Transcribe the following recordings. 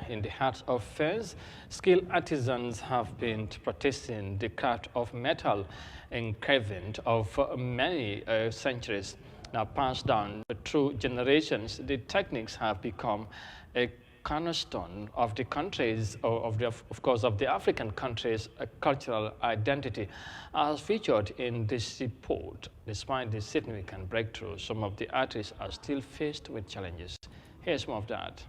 in the heart of Fez, skilled artisans have been practicing the craft of metal engraving of many centuries. Now passed down through generations, the techniques have become a cornerstone of the countries, of course, of the African countries' cultural identity, as featured in this report. Despite this significant breakthrough, some of the artists are still faced with challenges. Here's more of that.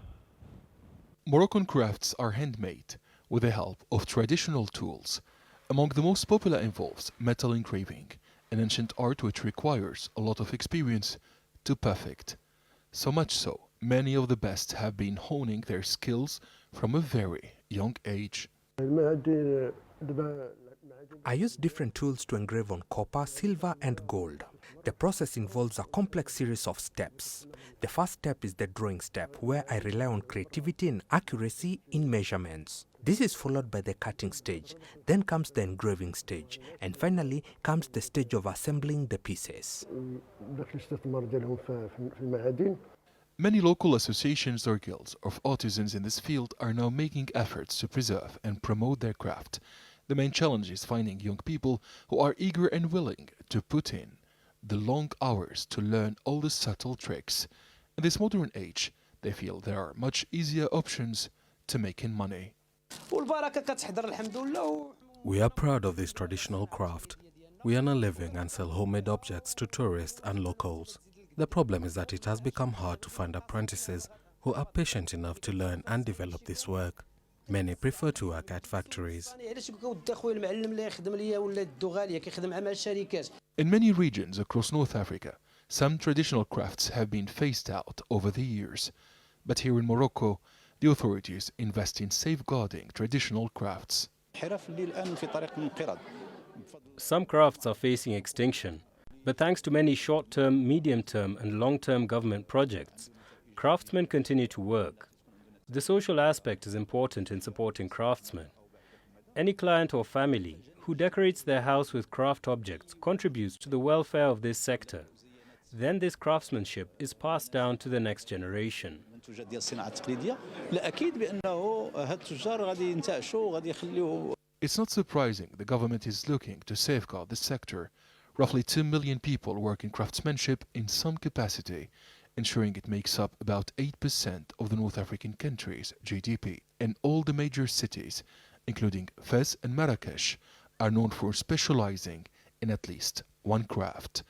Moroccan crafts are handmade with the help of traditional tools. Among the most popular involves metal engraving, an ancient art which requires a lot of experience to perfect. So much so, many of the best have been honing their skills from a very young age. I use different tools to engrave on copper, silver and gold. The process involves a complex series of steps. The first step is the drawing step, where I rely on creativity and accuracy in measurements. This is followed by the cutting stage, then comes the engraving stage, and finally comes the stage of assembling the pieces. Many local associations or guilds of artisans in this field are now making efforts to preserve and promote their craft. The main challenge is finding young people who are eager and willing to put in the long hours to learn all the subtle tricks. In this modern age, they feel there are much easier options to making money. We are proud of this traditional craft. We earn a living and sell homemade objects to tourists and locals. The problem is that it has become hard to find apprentices who are patient enough to learn and develop this work. Many prefer to work at factories. In many regions across North Africa, some traditional crafts have been phased out over the years. But here in Morocco, the authorities invest in safeguarding traditional crafts. Some crafts are facing extinction, but thanks to many short-term, medium-term and long-term government projects, craftsmen continue to work. The social aspect is important in supporting craftsmen. Any client or family who decorates their house with craft objects contributes to the welfare of this sector. Then this craftsmanship is passed down to the next generation. It's not surprising the government is looking to safeguard this sector. Roughly 2 million people work in craftsmanship in some capacity, ensuring it makes up about 8% of the North African country's GDP. And all the major cities, including Fez and Marrakesh, are known for specializing in at least one craft.